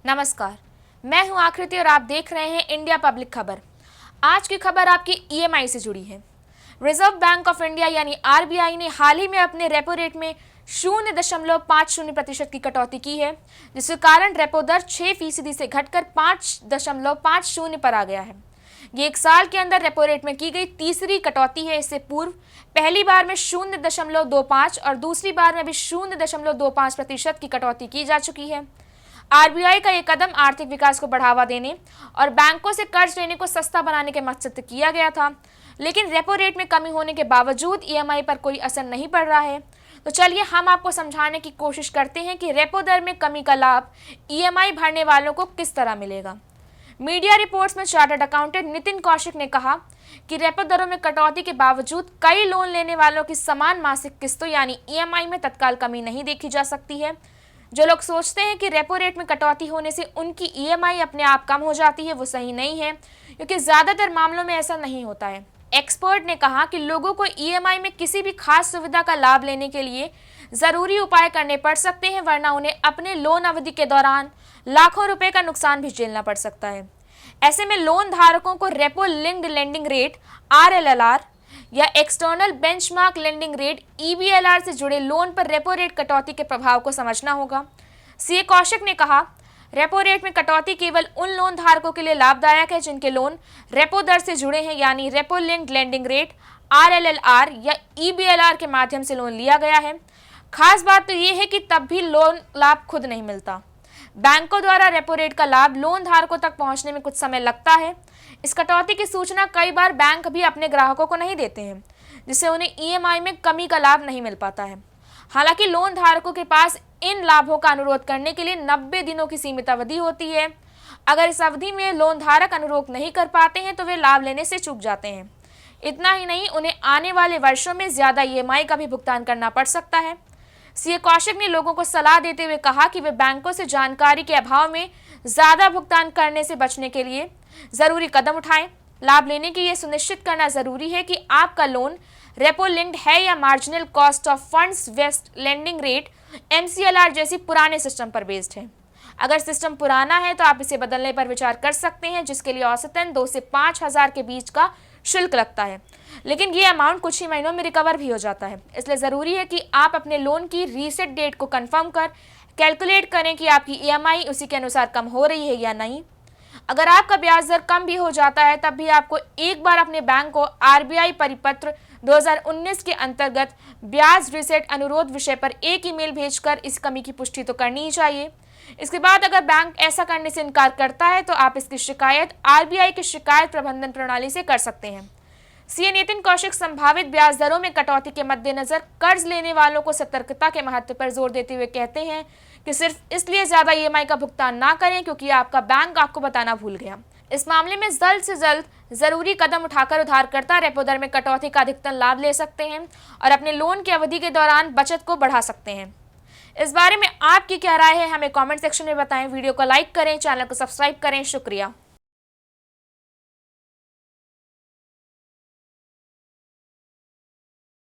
नमस्कार, मैं हूं आकृति और आप देख रहे हैं इंडिया पब्लिक खबर। आज की खबर आपकी ईएमआई से जुड़ी है। रिजर्व बैंक ऑफ इंडिया यानी आरबीआई ने हाल ही में अपने रेपो रेट में 0.50% की कटौती की है, जिसके कारण रेपो दर 6% से घटकर 5.50 पर आ गया है। ये एक साल के अंदर रेपो रेट में की गई तीसरी कटौती है। इससे पूर्व पहली बार में 0.25 और दूसरी बार में भी 0.25% की कटौती की जा चुकी है। आरबीआई का ये कदम आर्थिक विकास को बढ़ावा देने और बैंकों से कर्ज लेने को सस्ता बनाने के मकसद से किया गया था, लेकिन रेपो रेट में कमी होने के बावजूद ईएमआई पर कोई असर नहीं पड़ रहा है। तो चलिए हम आपको समझाने की कोशिश करते हैं कि रेपो दर में कमी का लाभ ईएमआई भरने वालों को किस तरह मिलेगा। मीडिया रिपोर्ट्स में चार्टर्ड अकाउंटेंट नितिन कौशिक ने कहा कि रेपो दरों में कटौती के बावजूद कई लोन लेने वालों की समान मासिक किस्तों यानी ईएमआई में तत्काल कमी नहीं देखी जा सकती है। जो लोग सोचते हैं कि रेपो रेट में कटौती होने से उनकी ईएमआई अपने आप कम हो जाती है, वो सही नहीं है, क्योंकि ज़्यादातर मामलों में ऐसा नहीं होता है। एक्सपर्ट ने कहा कि लोगों को ईएमआई में किसी भी खास सुविधा का लाभ लेने के लिए ज़रूरी उपाय करने पड़ सकते हैं, वरना उन्हें अपने लोन अवधि के दौरान लाखों रुपए का नुकसान भी झेलना पड़ सकता है। ऐसे में लोन धारकों को repo linked lending rate RLLR या एक्सटर्नल बेंचमार्क लेंडिंग रेट ईबीएलआर से जुड़े लोन पर रेपो रेट कटौती के प्रभाव को समझना होगा। सीए कौशिक ने कहा, रेपो रेट में कटौती केवल उन लोन धारकों के लिए लाभदायक है जिनके लोन रेपो दर से जुड़े हैं, यानी repo linked lending rate RLLR या ईबीएलआर के माध्यम से लोन लिया गया है। खास बात तो ये है कि तब भी लोन लाभ खुद नहीं मिलता। बैंकों द्वारा रेपो रेट का लाभ लोन धारकों तक पहुंचने में कुछ समय लगता है। इस कटौती की सूचना कई बार बैंक भी अपने ग्राहकों को नहीं देते हैं, जिससे उन्हें ईएमआई में कमी का लाभ नहीं मिल पाता है। हालांकि लोन धारकों के पास इन लाभों का अनुरोध करने के लिए 90 दिनों की सीमित अवधि होती है। अगर इस अवधि में लोन धारक अनुरोध नहीं कर पाते हैं तो वे लाभ लेने से चूक जाते हैं। इतना ही नहीं, उन्हें आने वाले वर्षों में ज्यादा ईएमआई का भी भुगतान करना पड़ सकता है। सीए कौशिक ने लोगों को सलाह देते हुए कहा कि वे बैंकों से जानकारी के अभाव में ज्यादा भुगतान करने से बचने के लिए जरूरी कदम उठाएं। लाभ लेने की यह सुनिश्चित करना जरूरी है कि आपका लोन रेपो लिंक्ड है या marginal cost of funds based lending rate MCLR जैसी पुराने सिस्टम पर बेस्ड है। अगर सिस्टम पुराना है तो आप इसे बदलने पर विचार कर सकते हैं, जिसके लिए औसतन 2 से 5 हज़ार के बीच का शुल्क लगता है, लेकिन ये अमाउंट कुछ ही महीनों में रिकवर भी हो जाता है। इसलिए ज़रूरी है कि आप अपने लोन की रीसेट डेट को कंफर्म कर कैलकुलेट करें कि आपकी ईएमआई उसी के अनुसार कम हो रही है या नहीं। अगर आपका ब्याज दर कम भी हो जाता है तब भी आपको एक बार अपने बैंक को आरबीआई परिपत्र 2019 के अंतर्गत ब्याज रीसेट अनुरोध विषय पर एक ईमेल भेजकर इस कमी की पुष्टि तो करनी ही चाहिए। इसके बाद अगर बैंक ऐसा करने से इनकार करता है तो आप इसकी शिकायत आरबीआई की शिकायत प्रबंधन प्रणाली से कर सकते हैं। सीए नितिन कौशिक संभावित ब्याज दरों में कटौती के मद्देनजर कर्ज लेने वालों को सतर्कता के महत्व पर जोर देते हुए कहते हैं कि सिर्फ इसलिए ज्यादा ईएमआई का भुगतान ना करें क्योंकि आपका बैंक आपको बताना भूल गया। इस मामले में जल्द से जल्द जरूरी कदम उठाकर उधारकर्ता रेपो दर में कटौती का अधिकतम लाभ ले सकते हैं और अपने लोन की अवधि के दौरान बचत को बढ़ा सकते हैं। इस बारे में आपकी क्या राय है, हमें कमेंट सेक्शन में बताएं। वीडियो को लाइक करें, चैनल को सब्सक्राइब करें। शुक्रिया।